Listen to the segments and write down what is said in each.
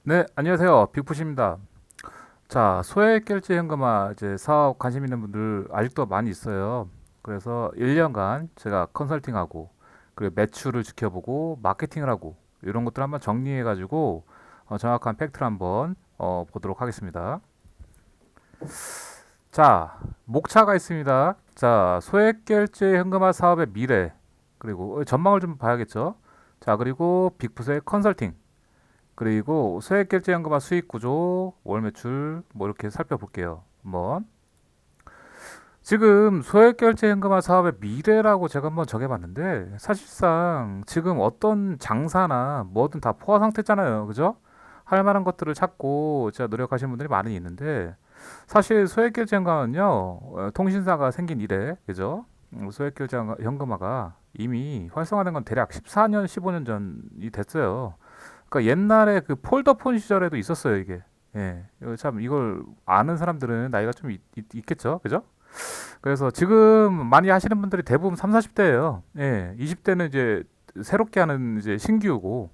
네, 안녕하세요. 빅푸시입니다. 자, 소액결제 현금화 이제 사업 관심 있는 분들 아직도 많이 있어요. 그래서 1년간 제가 컨설팅하고 그리고 매출을 지켜보고 마케팅을 하고 이런 것들 한번 정리해가지고 정확한 팩트를 한번 보도록 하겠습니다. 자, 목차가 있습니다. 자, 소액결제 현금화 사업의 미래 그리고 전망을 좀 봐야겠죠. 자, 그리고 빅푸스의 컨설팅 그리고 소액결제연금화 수익 구조, 월 매출 뭐 이렇게 살펴볼게요. 한번 지금 소액결제연금화 사업의 미래라고 제가 한번 정해봤는데 사실상 지금 어떤 장사나 뭐든 다 포화 상태잖아요, 그죠? 할 만한 것들을 찾고 제가 노력하시는 분들이 많이 있는데 사실 소액결제연금화는요 통신사가 생긴 이래, 그죠? 소액결제연금화가 이미 활성화된 건 대략 14년, 15년 전이 됐어요. 그러니까 옛날에 그 폴더폰 시절에도 있었어요, 이게. 예. 이거 참 이걸 아는 사람들은 나이가 좀 있겠죠. 그죠? 그래서 지금 많이 하시는 분들이 대부분 3, 40대예요. 예. 20대는 이제 새롭게 하는 이제 신규고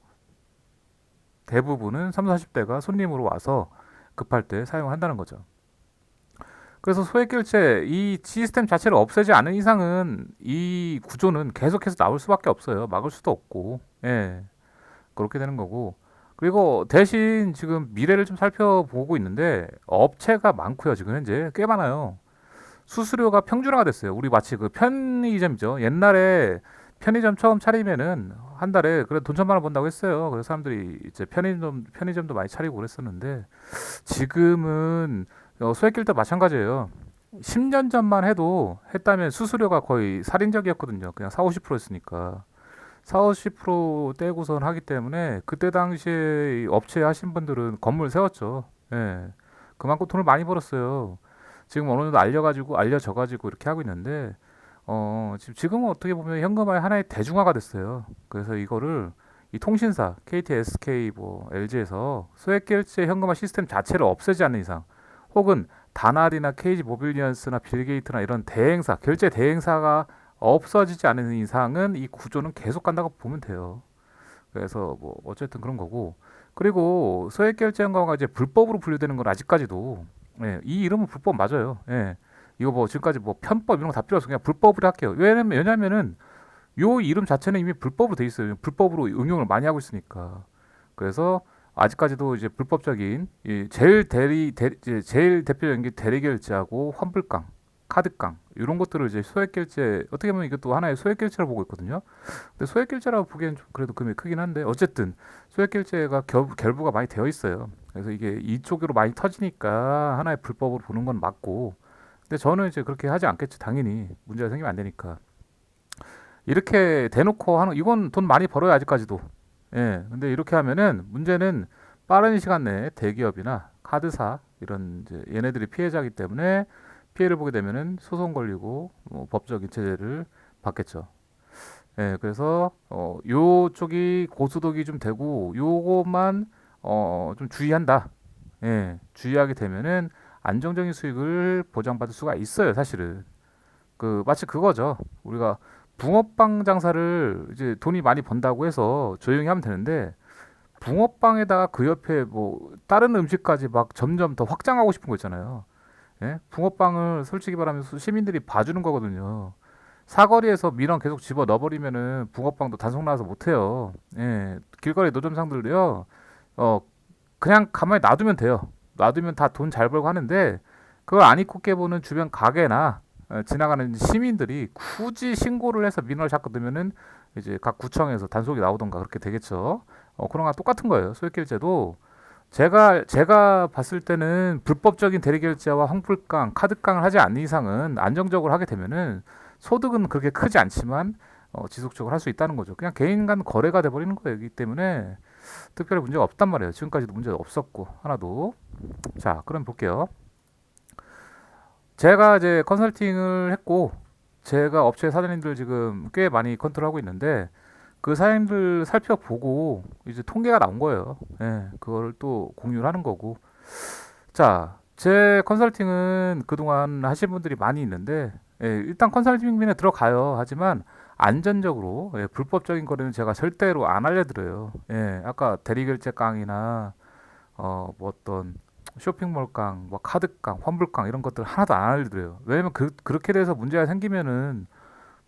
대부분은 3, 40대가 손님으로 와서 급할 때 사용한다는 거죠. 그래서 소액결제 이 시스템 자체를 없애지 않은 이상은 이 구조는 계속해서 나올 수밖에 없어요. 막을 수도 없고. 예. 그렇게 되는 거고. 그리고 대신 지금 미래를 좀 살펴보고 있는데 업체가 많고요. 지금 현재 꽤 많아요. 수수료가 평준화가 됐어요. 우리 마치 그 편의점이죠. 옛날에 편의점 처음 차리면은 한 달에 그래 돈 1,000만 원 번다고 했어요. 그래서 사람들이 이제 편의점도 많이 차리고 그랬었는데 지금은 소액길도 마찬가지예요. 10년 전만 해도 했다면 수수료가 거의 살인적이었거든요. 그냥 4, 50%였으니까. 4, 50% 떼고선 하기 때문에 그때 당시에 이 업체 하신 분들은 건물 세웠죠. 예. 그만큼 돈을 많이 벌었어요. 지금 어느 정도 알려져가지고 이렇게 하고 있는데, 지금은 어떻게 보면 현금화의 하나의 대중화가 됐어요. 그래서 이거를 이 통신사, KT, SK, 뭐, LG에서 소액결제 현금화 시스템 자체를 없애지 않는 이상, 혹은 다날이나 KG 모빌리언스나 빌게이트나 이런 대행사, 결제 대행사가 없어지지 않는 이상은 이 구조는 계속 간다고 보면 돼요. 그래서 뭐 어쨌든 그런 거고. 그리고 소액결제연금가 이제 불법으로 분류되는 건 아직까지도 예, 이 이름은 불법 맞아요. 예. 이거 뭐 지금까지 뭐 편법 이런 거 다 필요 없어 그냥 불법으로 할게요. 왜냐면은 요 이름 자체는 이미 불법으로 돼 있어요. 불법으로 응용을 많이 하고 있으니까. 그래서 아직까지도 이제 불법적인 이 제일 대표적인 게 대리결제하고 환불강, 카드강 이런 것들을 이제 소액결제 어떻게 보면 이것도 하나의 소액결제로 보고 있거든요. 근데 소액결제라고 보기엔 좀 그래도 금액이 크긴 한데 어쨌든 소액결제가 결부가 많이 되어 있어요. 그래서 이게 이쪽으로 많이 터지니까 하나의 불법으로 보는 건 맞고 근데 저는 이제 그렇게 하지 않겠죠. 당연히 문제가 생기면 안 되니까. 이렇게 대놓고 하는 이건 돈 많이 벌어요 아직까지도. 예. 근데 이렇게 하면은 문제는 빠른 시간 내에 대기업이나 카드사 이런 이제 얘네들이 피해자이기 때문에 피해를 보게 되면은 소송 걸리고 뭐 법적인 제재를 받겠죠. 예. 그래서 요쪽이 고소득이 좀 되고 요것만 좀 주의한다. 예. 주의하게 되면은 안정적인 수익을 보장받을 수가 있어요, 사실은. 그 마치 그거죠. 우리가 붕어빵 장사를 이제 돈이 많이 번다고 해서 조용히 하면 되는데 붕어빵에다가 그 옆에 뭐 다른 음식까지 막 점점 더 확장하고 싶은 거 있잖아요. 예? 붕어빵을 솔직히 말하면 시민들이 봐주는 거거든요. 사거리에서 민원 계속 집어 넣어버리면은 붕어빵도 단속 나와서 못해요. 예, 길거리 노점상들도요. 어 그냥 가만히 놔두면 돼요. 놔두면 다 돈 잘 벌고 하는데 그걸 안 입고 깨보는 주변 가게나 지나가는 시민들이 굳이 신고를 해서 민원을 자꾸 넣으면은 이제 각 구청에서 단속이 나오던가 그렇게 되겠죠. 그런 거랑 똑같은 거예요. 소액결제도 제가 봤을 때는 불법적인 대리결제와 환불강, 카드강을 하지 않는 이상은 안정적으로 하게 되면은 소득은 그렇게 크지 않지만 지속적으로 할 수 있다는 거죠. 그냥 개인 간 거래가 돼버리는 거이기 때문에 특별히 문제가 없단 말이에요. 지금까지도 문제가 없었고 하나도. 자, 그럼 볼게요. 제가 이제 컨설팅을 했고 제가 업체 사장님들 지금 꽤 많이 컨트롤하고 있는데 그 사장님들 살펴보고 이제 통계가 나온 거예요. 예, 그거를 또 공유를 하는 거고. 자, 제 컨설팅은 그동안 하신 분들이 많이 있는데 예, 일단 컨설팅비는 들어가요. 하지만 안전적으로 불법적인 거래는 제가 절대로 안 알려드려요. 예, 아까 대리결제 강이나 뭐 어떤 쇼핑몰 깡, 뭐 카드깡, 환불깡 이런 것들 하나도 안 알려드려요. 왜냐면 그렇게 돼서 문제가 생기면은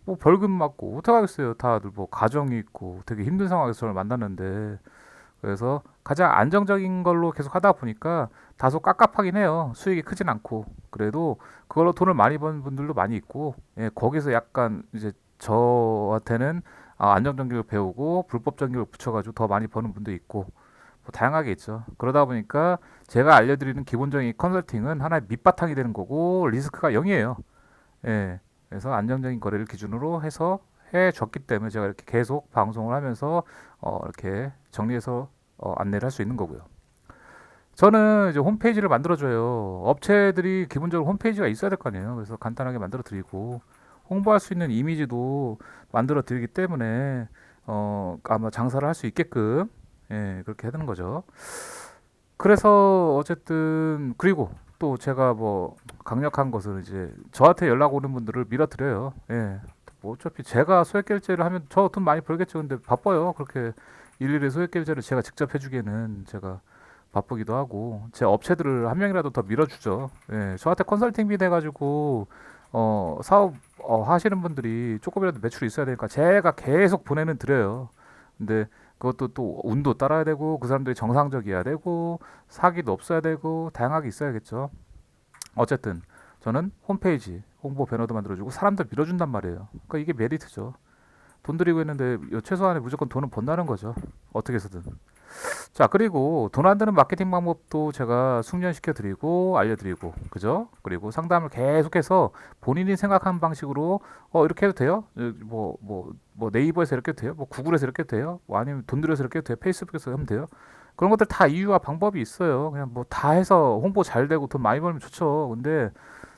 뭐 벌금 맞고 어떡하겠어요. 다들 뭐 가정이 있고 되게 힘든 상황에서 저를 만났는데 그래서 가장 안정적인 걸로 계속 하다 보니까 다소 깝깝하긴 해요. 수익이 크진 않고 그래도 그걸로 돈을 많이 버는 분들도 많이 있고 예, 거기서 약간 이제 저한테는 안정 전기를 배우고 불법 전기를 붙여가지고 더 많이 버는 분도 있고 뭐 다양하게 있죠. 그러다 보니까 제가 알려드리는 기본적인 컨설팅은 하나의 밑바탕이 되는 거고 리스크가 0이에요. 예. 그래서 안정적인 거래를 기준으로 해서 해 줬기 때문에 제가 이렇게 계속 방송을 하면서 이렇게 정리해서 안내를 할 수 있는 거고요. 저는 이제 홈페이지를 만들어 줘요. 업체들이 기본적으로 홈페이지가 있어야 될 거 아니에요. 그래서 간단하게 만들어 드리고 홍보할 수 있는 이미지도 만들어 드리기 때문에 아마 장사를 할 수 있게끔 예, 그렇게 해야 되는 거죠. 그래서 어쨌든 그리고 또 제가 뭐 강력한 것은 이제 저한테 연락 오는 분들을 밀어드려요. 예. 뭐 어차피 제가 소액 결제를 하면 저 돈 많이 벌겠죠. 근데 바빠요. 그렇게 일일이 소액 결제를 제가 직접 해주기에는 제가 바쁘기도 하고 제 업체들을 한 명이라도 더 밀어주죠. 예. 저한테 컨설팅비 돼가지고 사업 하시는 분들이 조금이라도 매출이 있어야 되니까 제가 계속 보내는 드려요. 근데 그것도 또 운도 따라야 되고 그 사람들이 정상적이어야 되고 사기도 없어야 되고 다양하게 있어야겠죠. 어쨌든 저는 홈페이지 홍보 배너도 만들어주고 사람들 밀어준단 말이에요. 그러니까 이게 메리트죠. 돈 들이고 있는데 최소한의 무조건 돈은 번다는 거죠. 어떻게 해서든. 자, 그리고 돈 안 드는 마케팅 방법도 제가 숙련시켜 드리고 알려드리고, 그죠? 그리고 상담을 계속해서 본인이 생각하는 방식으로, 이렇게 해도 돼요? 뭐 네이버에서 이렇게 해도 돼요? 뭐 구글에서 이렇게 해도 돼요? 뭐 아니면 돈 들여서 이렇게 해도 돼요? 페이스북에서 하면 돼요? 그런 것들 다 이유와 방법이 있어요. 그냥 뭐 다 해서 홍보 잘 되고 돈 많이 벌면 좋죠. 근데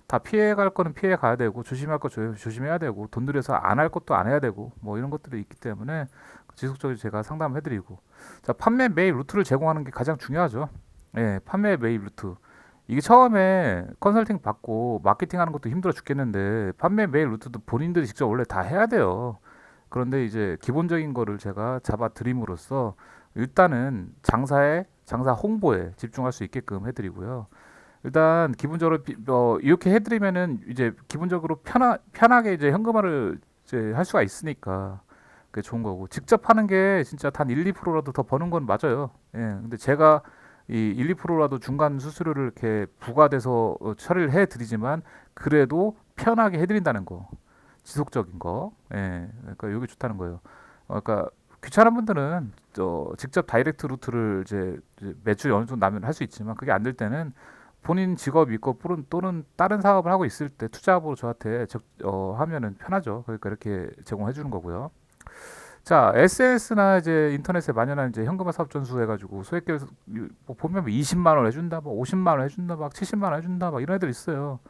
다 피해갈 거는 피해 가야 되고 조심할 거 조심해야 되고 돈 들여서 안 할 것도 안 해야 되고 뭐 이런 것들이 있기 때문에 지속적으로 제가 상담을 해드리고 자 판매 매입 루트를 제공하는 게 가장 중요하죠. 예, 판매 매입 루트 이게 처음에 컨설팅 받고 마케팅하는 것도 힘들어 죽겠는데 판매 매입 루트도 본인들이 직접 원래 다 해야 돼요. 그런데 이제 기본적인 거를 제가 잡아 드림으로써 일단은 장사 홍보에 집중할 수 있게끔 해드리고요. 일단 기본적으로 이렇게 해드리면은 이제 기본적으로 편하게 이제 현금화를 이제 할 수가 있으니까 그게 좋은 거고 직접 하는 게 진짜 단 1, 2%라도 더 버는 건 맞아요. 예. 근데 제가 이 1, 2%라도 중간 수수료를 이렇게 부과돼서 처리를 해 드리지만 그래도 편하게 해 드린다는 거. 지속적인 거. 예. 그러니까 이게 좋다는 거예요. 그러니까 귀찮은 분들은 직접 다이렉트 루트를 이제 매출이 어느 정도 나면 할 수 있지만 그게 안 될 때는 본인 직업이 있고 또는 다른 사업을 하고 있을 때 투자업으로 저한테 하면은 편하죠. 그러니까 이렇게 제공해 주는 거고요. 자, SNS나 이제 인터넷에 만연한 이제 현금화 사업 전수 해가지고 소액결 뭐 보면 뭐 20만 원 해준다, 뭐 50만 원 해준다, 막 70만 원 해준다, 막 이런 애들 있어요.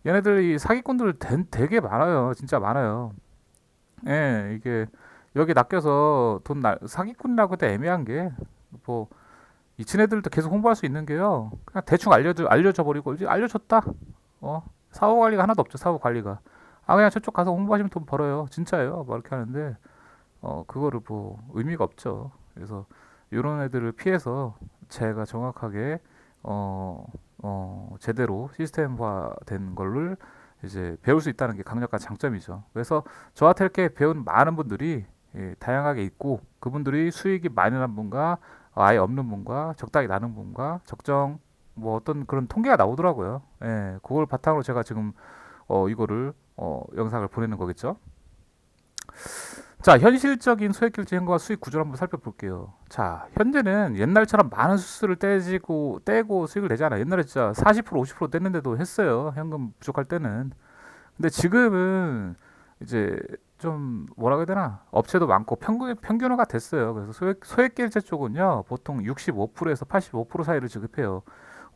얘네들이 사기꾼들 되게 많아요. 진짜 많아요. 예, 이게 여기 낚여서 사기꾼이라고 해도 애매한 게뭐 이 친애들도 계속 홍보할 수 있는 게요. 그냥 대충 알려줘 버리고 이제 알려줬다. 사후 관리가 하나도 없죠. 사후 관리가. 그냥 저쪽 가서 홍보하시면 돈 벌어요. 진짜예요. 뭐 이렇게 하는데 그거를 뭐 의미가 없죠. 그래서 이런 애들을 피해서 제가 정확하게 제대로 시스템화된 걸를 이제 배울 수 있다는 게 강력한 장점이죠. 그래서 저한테 이렇게 배운 많은 분들이 다양하게 있고 그분들이 수익이 많이 난 분과 아예 없는 분과 적당히 나는 분과 적정 뭐 어떤 그런 통계가 나오더라고요. 예, 그걸 바탕으로 제가 지금 이거를 영상을 보내는 거겠죠. 자, 현실적인 소액결제 현금화 수익 구조를 한번 살펴볼게요. 자, 현재는 옛날처럼 많은 수수료를 떼고 수익을 내잖아. 옛날에 진짜 40% 50% 떼는데도 했어요. 현금 부족할 때는. 근데 지금은 이제 좀 뭐라고 해야 되나 업체도 많고 평균화가 됐어요. 그래서 소액결제 쪽은요 보통 65%에서 85% 사이를 지급해요.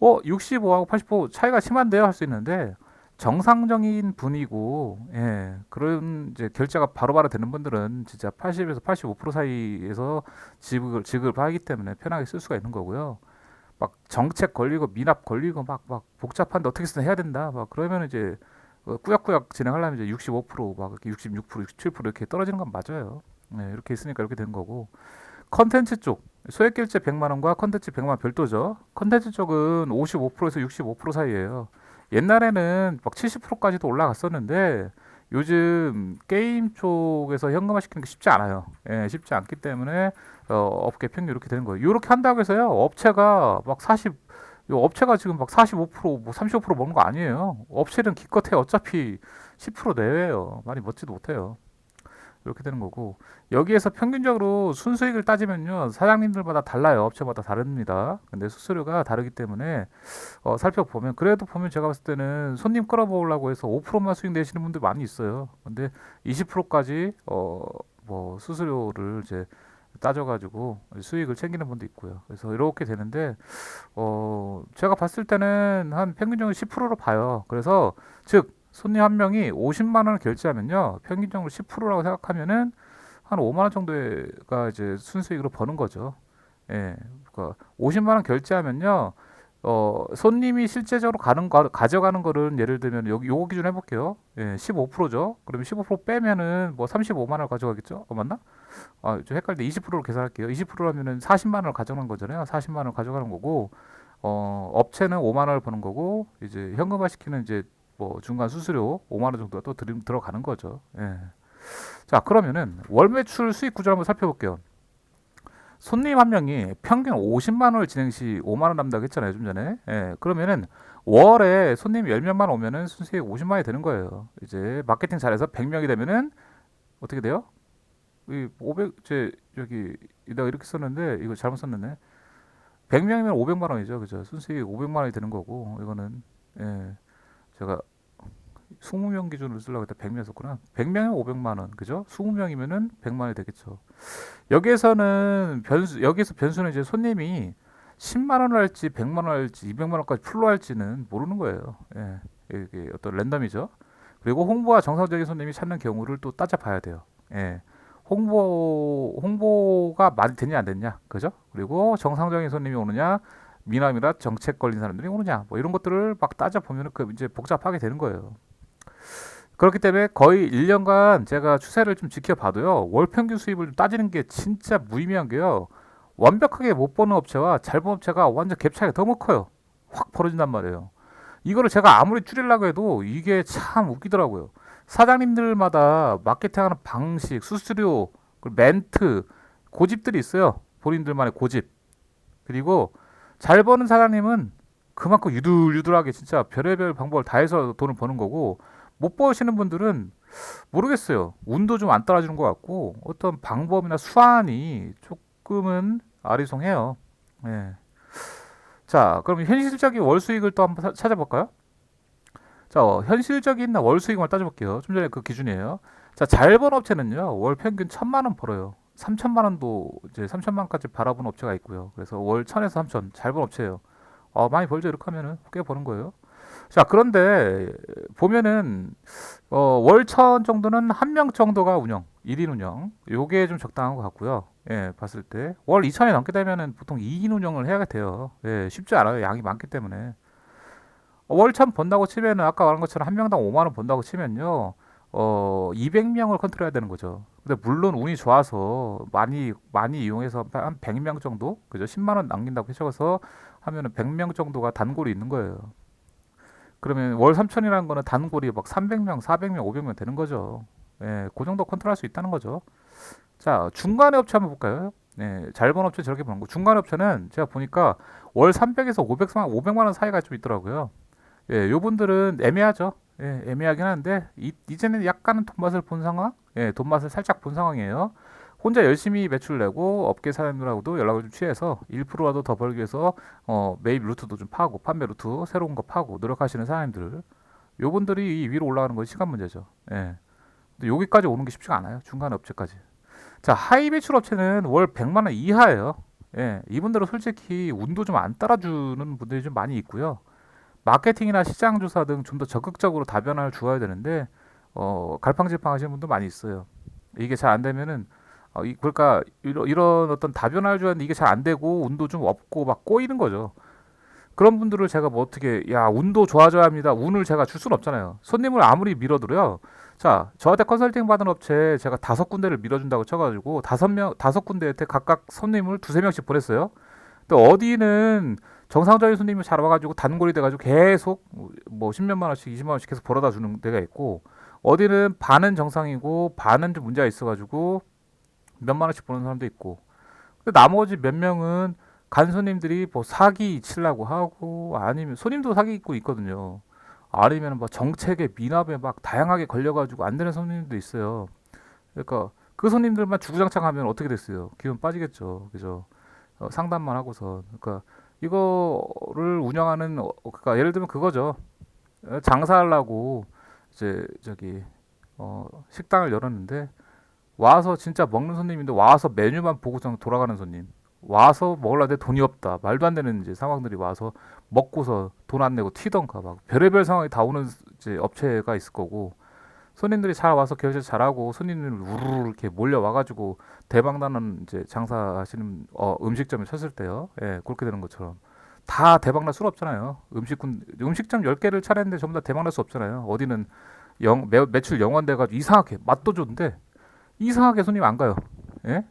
65하고 85 차이가 심한데요 할 수 있는데 정상적인 분이고 예 그런 이제 결제가 바로바로 되는 분들은 진짜 80에서 85% 사이에서 지급하기 때문에 편하게 쓸 수가 있는 거고요. 막 정책 걸리고 미납 걸리고 막 복잡한데 어떻게든 해야 된다. 막 그러면 이제 꾸역꾸역 진행하려면 이제 65%막 이렇게 66% 67% 이렇게 떨어지는 건 맞아요. 네, 이렇게 있으니까 이렇게 된 거고 컨텐츠 쪽 소액결제 100만 원과 컨텐츠 100만 원 별도죠. 컨텐츠 쪽은 55%에서 65% 사이예요. 옛날에는 막 70%까지도 올라갔었는데 요즘 게임 쪽에서 현금화시키는 게 쉽지 않아요. 예, 쉽지 않기 때문에 업계 평균 이렇게 되는 거예요. 이렇게 한다고 해서요. 업체가 막 40, 요 업체가 지금 막 45%, 뭐 35% 먹는 거 아니에요. 업체는 기껏해 어차피 10% 내외예요. 많이 먹지도 못해요. 이렇게 되는 거고 여기에서 평균적으로 순수익을 따지면요 사장님들마다 달라요. 업체마다 다릅니다. 근데 수수료가 다르기 때문에 살펴보면 그래도 보면 제가 봤을 때는 손님 끌어모으려고 해서 5%만 수익 내시는 분들 많이 있어요. 근데 20%까지 뭐 수수료를 이제 따져가지고 수익을 챙기는 분도 있고요. 그래서 이렇게 되는데 제가 봤을 때는 한 평균적으로 10%로 봐요. 그래서 즉 손님 한 명이 50만 원을 결제하면요. 평균적으로 10%라고 생각하면은 한 5만 원 정도가 이제 순수익으로 버는 거죠. 예. 그러니까 50만 원 결제하면요. 손님이 실제적으로 가져가는 거를 예를 들면 여기 요거 기준 해볼게요. 예, 15%죠. 그러면 15% 빼면은 뭐 35만 원을 가져가겠죠? 맞나? 좀 헷갈리는데 20%로 계산할게요. 20%라면은 40만 원을 가져가는 거잖아요. 40만 원을 가져가는 거고, 업체는 5만 원을 버는 거고, 이제 현금화 시키는 이제 뭐 중간 수수료 5만 원 정도가 또 들어가는 거죠. 예. 자, 그러면은 월 매출 수익 구조를 한번 살펴볼게요. 손님 한 명이 평균 50만 원을 진행 시 5만 원 남다고 했잖아요, 좀 전에. 예. 그러면은 월에 손님 10명만 오면은 순수익 50만 원이 되는 거예요. 이제 마케팅 잘해서 100명이 되면은 어떻게 돼요? 이 500, 여기 내가 이렇게 썼는데 이거 잘못 썼네. 100명이면 500만 원이죠, 그죠? 순수익 500만 원이 되는 거고 이거는 예. 제가 20명 기준으로 쓰려고 했다 100명 썼구나. 100명이면 500만 원, 그죠? 20명이면은 100만 원이 되겠죠. 여기에서 변수는 이제 손님이 10만 원을 할지 100만 원 할지 200만 원까지 풀로 할지는 모르는 거예요. 예. 이게 어떤 랜덤이죠. 그리고 홍보와 정상적인 손님이 찾는 경우를 또 따져봐야 돼요. 예. 홍보가 많이 됐냐 안 됐냐, 그죠? 그리고 정상적인 손님이 오느냐, 미남이라 정책 걸린 사람들이 오느냐, 뭐 이런 것들을 막 따져 보면 그 이제 복잡하게 되는 거예요. 그렇기 때문에 거의 1년간 제가 추세를 좀 지켜봐도요, 월 평균 수입을 좀 따지는 게 진짜 무의미한 게요, 완벽하게 못 버는 업체와 잘 버는 업체가 완전 갭 차이가 너무 커요. 확 벌어진단 말이에요. 이거를 제가 아무리 줄이려고 해도 이게 참 웃기더라고요. 사장님들마다 마케팅하는 방식, 수수료, 그리고 멘트, 고집들이 있어요. 본인들만의 고집. 그리고 잘 버는 사장님은 그만큼 유들유들하게 진짜 별의별 방법을 다 해서 돈을 버는 거고, 못 버시는 분들은 모르겠어요. 운도 좀 안 따라주는 것 같고 어떤 방법이나 수완이 조금은 아리송해요. 예. 자, 그럼 현실적인 월 수익을 또 한번 찾아볼까요? 자, 현실적인 월 수익을 따져볼게요. 좀 전에 그 기준이에요. 자, 잘 번 업체는요, 월 평균 1,000만 원 벌어요. 3천만 원도 이제 3천만 원까지 바라보는 업체가 있고요. 그래서 월 1,000에서 3천 잘 번 업체예요. 많이 벌죠. 이렇게 하면은 꽤 버는 거예요. 자, 그런데 보면은 월 1,000 정도는 한 명 정도가 운영, 1인 운영. 요게 좀 적당한 것 같고요. 예, 봤을 때 월 2천이 넘게 되면은 보통 2인 운영을 해야 돼요. 예, 쉽지 않아요. 양이 많기 때문에. 월 1,000 번다고 치면은 아까 말한 것처럼 한 명당 5만 원 번다고 치면요. 200명을 컨트롤해야 되는 거죠. 근데 물론 운이 좋아서 많이 이용해서 한 100명 정도, 그죠? 10만 원 남긴다고 해서 하면은 100명 정도가 단골이 있는 거예요. 그러면 월 3천이라는 거는 단골이 막 300명, 400명, 500명 되는 거죠. 예, 그 정도 컨트롤할 수 있다는 거죠. 자, 중간의 업체 한번 볼까요? 네, 잘 본 업체 저렇게 보는 거. 중간 업체는 제가 보니까 월 300에서 500만 원 사이가 좀 있더라고요. 예, 요분들은 애매하죠. 예, 애매하긴 한데 이제는 약간은 돈맛을 본 상황? 예, 돈맛을 살짝 본 상황이에요. 혼자 열심히 매출 내고 업계 사장님들하고도 연락을 좀 취해서 1%라도 더 벌기 위해서 매입 루트도 좀 파고 판매 루트 새로운 거 파고 노력하시는 사장님들 요분들이 이 위로 올라가는 건 시간 문제죠. 예. 근데 여기까지 오는 게 쉽지가 않아요. 중간 업체까지. 자, 하이 매출 업체는 월 100만 원 이하예요. 예. 이분들은 솔직히 운도 좀 안 따라주는 분들이 좀 많이 있고요. 마케팅이나 시장 조사 등 좀 더 적극적으로 다변화를 주어야 되는데 갈팡질팡 하시는 분도 많이 있어요. 이게 잘 안 되면은 그러니까 이런 어떤 다변화를 줘야 하는데 이게 잘 안 되고 운도 좀 없고 막 꼬이는 거죠. 그런 분들을 제가 뭐 어떻게 야 운도 좋아져야 합니다. 운을 제가 줄 수는 없잖아요. 손님을 아무리 밀어도요. 자 저한테 컨설팅 받은 업체 제가 5군데를 밀어준다고 쳐가지고 5군데한테 각각 손님을 두세 명씩 보냈어요. 또 어디는 정상적인 손님이 잘 와가지고 단골이 돼가지고 계속 뭐 10몇만 원씩 20만 원씩 계속 벌어다 주는 데가 있고 어디는 반은 정상이고 반은 좀 문제가 있어가지고 몇만 원씩 버는 사람도 있고 근데 나머지 몇 명은 간 손님들이 뭐 사기 치려고 하고 아니면 손님도 사기 있고 있거든요. 아니면 뭐 정책에 미납에 막 다양하게 걸려가지고 안 되는 손님들도 있어요. 그러니까 그 손님들만 주구장창하면 어떻게 됐어요? 기분 빠지겠죠. 그죠? 상담만 하고서 그러니까 이거를 운영하는 그러니까 예를 들면 그거죠. 장사하려고 이제 저기 식당을 열었는데 와서 진짜 먹는 손님인데 와서 메뉴만 보고서 돌아가는 손님. 와서 먹으려는데 돈이 없다. 말도 안 되는 이제 상황들이 와서 먹고서 돈 안 내고 튀던가 막 별의별 상황이 다 오는 이제 업체가 있을 거고 손님들이 잘 와서 결제 잘하고 손님들 우르르 이렇게 몰려와가지고 대박 나는 이제 장사하시는 음식점을 쳤을 때요. 예, 그렇게 되는 것처럼 다 대박 날 수는 없잖아요. 음식점 10개를 차렸는데 전부 다 대박 날 수 없잖아요. 어디는 매출 0원 돼가지고 이상하게 맛도 좋은데 이상하게 손님 안 가요. 예?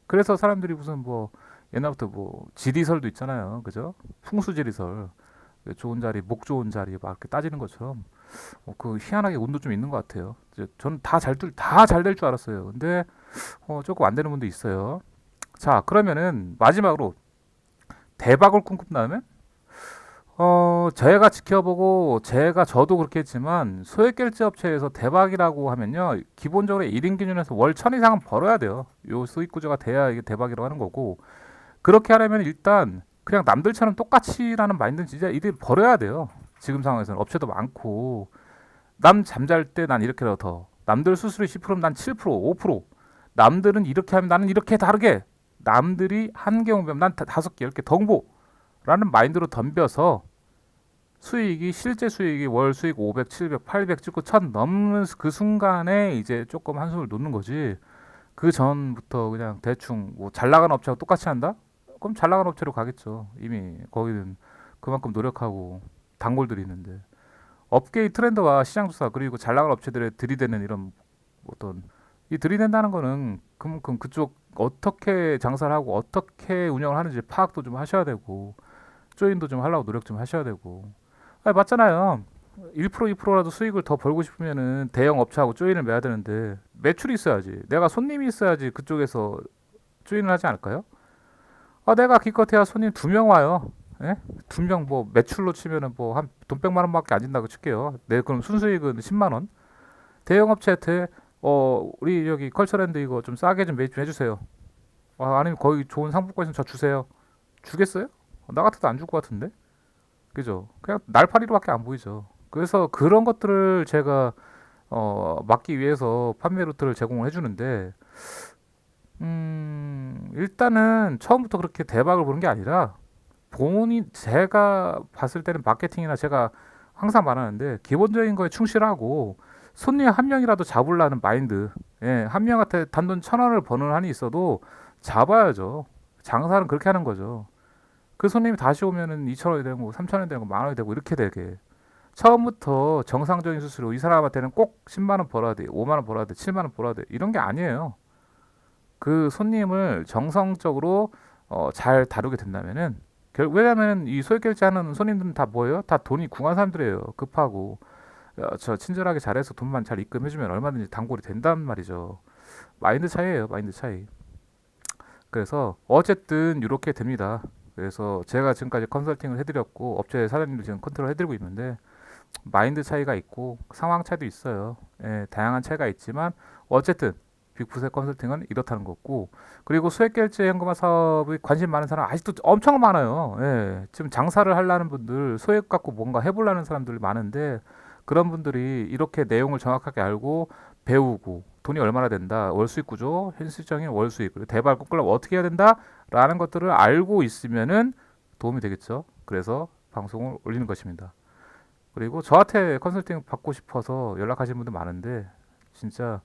그래서 사람들이 무슨 뭐 옛날부터 뭐 지리설도 있잖아요. 그죠? 풍수지리설. 좋은 자리, 목 좋은 자리 막 이렇게 따지는 것처럼 그 희한하게 운도 좀 있는 것 같아요. 저는 다 잘 될 줄 알았어요. 근데 조금 안 되는 분도 있어요. 자, 그러면은 마지막으로 대박을 꿈꾼다면 제가 지켜보고 저도 그렇게 했지만 소액결제 업체에서 대박이라고 하면요. 기본적으로 1인 기준에서 월 1000 이상은 벌어야 돼요. 요 수익 구조가 돼야 이게 대박이라고 하는 거고. 그렇게 하려면 일단 그냥 남들처럼 똑같이라는 마인드는 진짜 이들 버려야 돼요. 지금 상황에서는 업체도 많고 남 잠잘 때 난 이렇게라도 더 남들 수수료 10%면 난 7%, 5% 남들은 이렇게 하면 나는 이렇게 다르게 남들이 한 개 오면 난 5개, 10개 더 홍보라는 마인드로 덤벼서 수익이 실제 수익이 월 수익 500, 700, 800 찍고 1000 넘는 그 순간에 이제 조금 한숨을 놓는 거지. 그 전부터 그냥 대충 뭐 잘 나가는 업체하고 똑같이 한다? 그럼 잘 나가는 업체로 가겠죠. 이미 거기는 그만큼 노력하고 단골들이 있는데 업계의 트렌드와 시장 조사 그리고 잘 나가는 업체들의 들이대는 이런 어떤 이 들이댄다는 거는 그만큼 그쪽 어떻게 장사를 하고 어떻게 운영을 하는지 파악도 좀 하셔야 되고 조인도 좀 하려고 노력 좀 하셔야 되고 맞잖아요. 1% 2%라도 수익을 더 벌고 싶으면은 대형 업체하고 조인을 매야 되는데 매출이 있어야지. 내가 손님이 있어야지 그쪽에서 조인을 하지 않을까요? 내가 기껏해야 손님 2명 와요. 예? 2명 뭐 매출로 치면은 뭐 한 돈 100만 원밖에 안 준다고 칠게요. 그럼 순수익은 10만 원. 대형 업체한테 우리 여기 컬처랜드 이거 좀 싸게 좀 매입 좀 해주세요. 아니면 거기 좋은 상품권 있으면 저 주세요. 주겠어요? 나 같아도 안 줄 것 같은데. 그죠? 그냥 날파리로밖에 안 보이죠. 그래서 그런 것들을 제가 막기 위해서 판매 루트를 제공을 해주는데 일단은 처음부터 그렇게 대박을 보는 게 아니라 제가 봤을 때는 마케팅이나 제가 항상 말하는데 기본적인 거에 충실하고 손님 한 명이라도 잡으려는 마인드. 예, 한 명한테 단돈 1000원을 버는 한이 있어도 잡아야죠. 장사는 그렇게 하는 거죠. 그 손님이 다시 오면은 2,000원이 되고 3,000원이 되고 만 원이 되고 이렇게 되게 처음부터 정상적인 수수료 이 사람한테는 꼭 10만 원 벌어야 돼, 5만 원 벌어야 돼, 7만 원 벌어야 돼 이런 게 아니에요. 그 손님을 정성적으로 잘 다루게 된다면은 왜냐하면 이 소액결제하는 손님들은 다 뭐예요? 다 돈이 궁한 사람들이에요. 급하고 저 친절하게 잘해서 돈만 잘 입금해주면 얼마든지 단골이 된단 말이죠. 마인드 차이예요, 마인드 차이. 그래서 어쨌든 이렇게 됩니다. 그래서 제가 지금까지 컨설팅을 해드렸고 업체 사장님도 지금 컨트롤 해드리고 있는데 마인드 차이가 있고 상황 차이도 있어요. 예, 다양한 차이가 있지만 어쨌든 빅풋의 컨설팅은 이렇다는 거고 그리고 수액결제 현금화 사업에 관심 많은 사람 아직도 엄청 많아요. 예, 지금 장사를 하려는 분들 소액 갖고 뭔가 해보려는 사람들이 많은데 그런 분들이 이렇게 내용을 정확하게 알고 배우고 돈이 얼마나 된다 월수익 구조 현실적인 월수익 그리고 대박을 꿈꾸려면 어떻게 해야 된다라는 것들을 알고 있으면은 도움이 되겠죠. 그래서 방송을 올리는 것입니다. 그리고 저한테 컨설팅 받고 싶어서 연락하시는 분들 많은데 진짜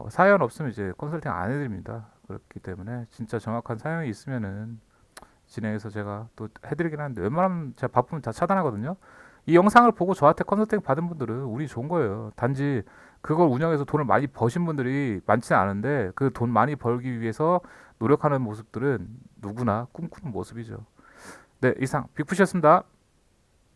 사연 없으면 이제 컨설팅 안 해드립니다. 그렇기 때문에 진짜 정확한 사연이 있으면은 진행해서 제가 또 해드리긴 하는데 웬만하면 제가 바쁘면 다 차단하거든요. 이 영상을 보고 저한테 컨설팅 받은 분들은 운이 좋은 거예요. 단지 그걸 운영해서 돈을 많이 버신 분들이 많지는 않은데 그 돈 많이 벌기 위해서 노력하는 모습들은 누구나 꿈꾸는 모습이죠. 네, 이상 빅푸시였습니다.